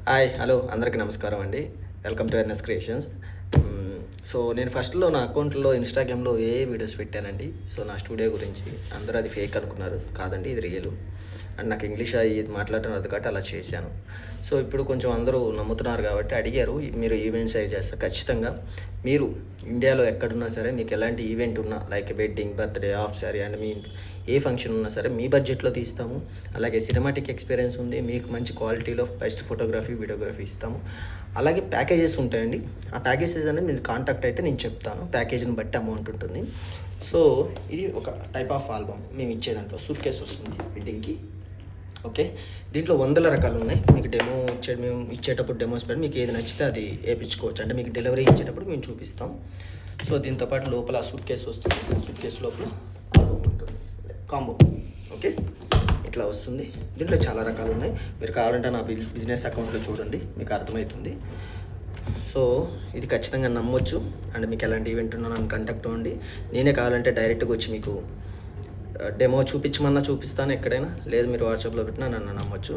Hi hello అందరికీ నమస్కారం అండి. Welcome to NS creations. So నేను ఫస్ట్లో నా అకౌంట్లో ఇన్స్టాగ్రామ్లో వీడియోస్ పెట్టానండి. సో నా స్టూడియో గురించి అందరూ అది ఫేక్ అనుకున్నారు. కాదండి, ఇది రియల్. అండ్ నాకు ఇంగ్లీష్ ఇది మాట్లాడటం రాదు కాబట్టి అలా చేశాను. సో ఇప్పుడు కొంచెం అందరూ నమ్ముతున్నారు కాబట్టి అడిగారు, మీరు ఈవెంట్స్ అవి చేస్తారు ఖచ్చితంగా. మీరు ఇండియాలో ఎక్కడున్నా సరే మీకు ఎలాంటి ఈవెంట్ ఉన్నా, like wedding, birthday, of sorry and me A function ఉన్నా సరే మీ బడ్జెట్లో తీస్తాము. అలాగే సినిమాటిక్ ఎక్స్పీరియన్స్ ఉంది, మీకు మంచి క్వాలిటీలో బెస్ట్ ఫోటోగ్రఫీ, వీడియోగ్రఫీ ఇస్తాము. అలాగే ప్యాకేజెస్ ఉంటాయండి. ఆ ప్యాకేజెస్ అనేది మీరు కాంటాక్ట్ అయితే నేను చెప్తాను. ప్యాకేజీని బట్టి అమౌంట్ ఉంటుంది. సో ఇది ఒక టైప్ ఆఫ్ ఆల్బమ్ మేము ఇచ్చే దాంట్లో సూట్ కేస్ వస్తుంది వెడ్డింగ్కి. ఓకే, దీంట్లో వందల రకాలు ఉన్నాయి. మీకు మేము ఇచ్చేటప్పుడు డెమోస్ పెట్టి మీకు ఏది నచ్చితే అది వేయించుకోవచ్చు. అంటే మీకు డెలివరీ ఇచ్చేటప్పుడు మేము చూపిస్తాం. సో దీంతోపాటు లోపల సూట్ కేసు వస్తుంది. సూట్ కేసు లోపల ఆల్బమ్ ఉంటుంది, కాంబో. ఓకే, ఇట్లా వస్తుంది. దీంట్లో చాలా రకాలు ఉన్నాయి. మీరు కావాలంటే నా బిజినెస్ అకౌంట్లో చూడండి, మీకు అర్థమవుతుంది. సో ఇది ఖచ్చితంగా నమ్మొచ్చు. అండ్ మీకు ఎలాంటి ఈవెంట్ ఉన్నా నన్ను కాంటాక్ట్ అవ్వండి. నేనే కావాలంటే డైరెక్ట్గా వచ్చి మీకు డెమో చూపించమన్నా చూపిస్తాను ఎక్కడైనా, లేదు మీరు వాట్సాప్లో పెట్టినా నన్ను నమ్మొచ్చు.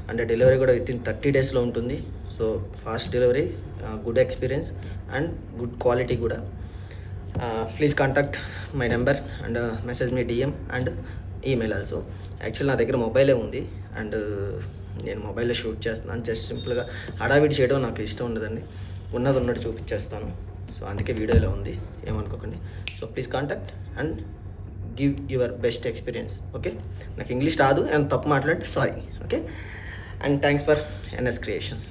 అంటే డెలివరీ కూడా వితిన్ 30 డేస్లో ఉంటుంది. So fast delivery, good experience and good quality కూడా. Please contact my number and message me DM and email also. Actually నా దగ్గర మొబైలే ఉంది అండ్ నేను మొబైల్లో షూట్ చేస్తున్నాను. జస్ట్ సింపుల్గా హడావిడి చేయడం నాకు ఇష్టం ఉండదండి. ఉన్నట్టు చూపించేస్తాను. సో అందుకే వీడియోలో ఉంది, ఏమనుకోకండి. So please contact and give your best experience. Okay, నాకు ఇంగ్లీష్ రాదు అండ్ తప్పు మాట్లాడితే sorry. Okay, and thanks for NS creations.